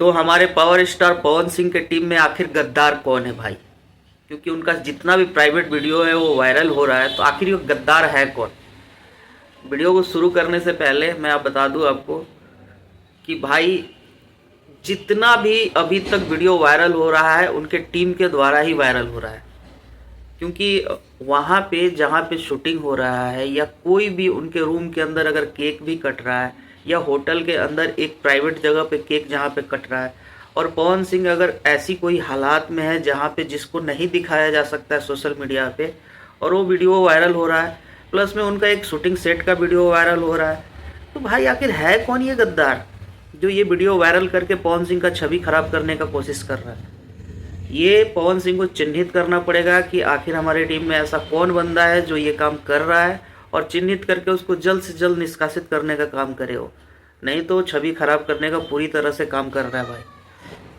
तो हमारे power star Pawan Singh के टीम में आखिर गद्दार कौन है भाई? क्योंकि उनका जितना भी प्राइवेट वीडियो है वो वायरल हो रहा है, तो आखिर ये गद्दार है कौन? वीडियो को शुरू करने से पहले मैं बता दूं आपको कि भाई जितना भी अभी तक वीडियो वायरल हो रहा है उनके टीम के द्वारा ही वायरल हो रहा है। क्योंकि वहाँ पे जहाँ पे शूटिंग हो रहा है या कोई भी उनके रूम के अंदर अगर केक भी कट रहा है या होटल के अंदर एक प्राइवेट जगह पे केक जहाँ पे कट रहा है और पवन सिंह अगर ऐसी कोई हालात में है जहाँ पे जिसको नहीं दिखाया जा सकता है सोशल मीडिया पे और वो वीडियो वायरल हो रहा है, प्लस में उनका एक शूटिंग सेट का वीडियो वायरल हो रहा है, तो भाई आखिर है कौन ये गद्दार जो ये वीडियो वायरल करके पवन सिंह का छवि खराब करने का कोशिश कर रहा है? ये पवन सिंह को चिन्हित करना पड़ेगा कि आखिर हमारी टीम में ऐसा कौन बंदा है जो ये काम कर रहा है और चिन्हित करके उसको जल्द से जल्द निष्कासित करने का काम करे हो, नहीं तो छवि खराब करने का पूरी तरह से काम कर रहा है भाई।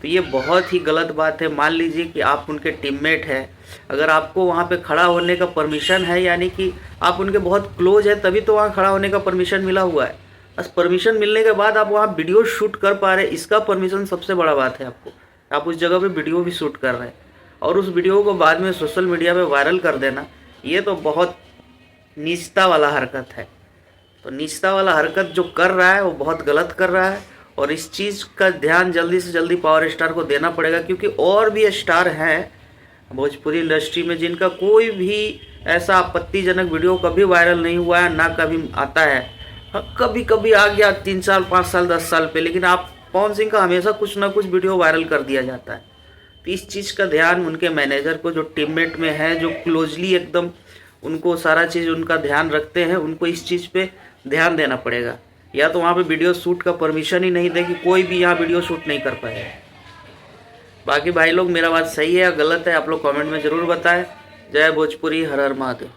तो ये बहुत ही गलत बात है। मान लीजिए कि आप उनके टीममेट हैं, अगर आपको वहाँ पे खड़ा होने का परमिशन है, यानी कि आप उनके बहुत क्लोज है, तभी तो वहाँ खड़ा होने का परमिशन मिला हुआ है। बस परमिशन मिलने के बाद आप वहाँ वीडियो शूट कर पा रहे, इसका परमिशन सबसे बड़ा बात है। आपको आप उस जगह पे वीडियो भी शूट कर रहे हैं और उस वीडियो को बाद में सोशल मीडिया पे वायरल कर देना, ये तो बहुत नीचता वाला हरकत है। तो नीचता वाला हरकत जो कर रहा है वो बहुत गलत कर रहा है और इस चीज़ का ध्यान जल्दी से जल्दी पावर स्टार को देना पड़ेगा, क्योंकि और भी स्टार हैं भोजपुरी इंडस्ट्री में जिनका कोई भी ऐसा आपत्तिजनक वीडियो कभी वायरल नहीं हुआ है, ना कभी आता है। हाँ, कभी कभी आ गया 3 साल 5 साल 10 साल पे, लेकिन आप पवन सिंह का हमेशा कुछ ना कुछ वीडियो वायरल कर दिया जाता है। तो इस चीज़ का ध्यान उनके मैनेजर को, जो टीममेट में है, जो क्लोजली एकदम उनको सारा चीज़ उनका ध्यान रखते हैं, उनको इस चीज़ पे ध्यान देना पड़ेगा। या तो वहाँ पे वीडियो शूट का परमिशन ही नहीं दे कि कोई भी यहाँ वीडियो शूट नहीं कर पाए। बाकी भाई लोग मेरा बात सही है या गलत है आप लोग कमेंट में ज़रूर बताएं। जय भोजपुरी, हर हर महादेव।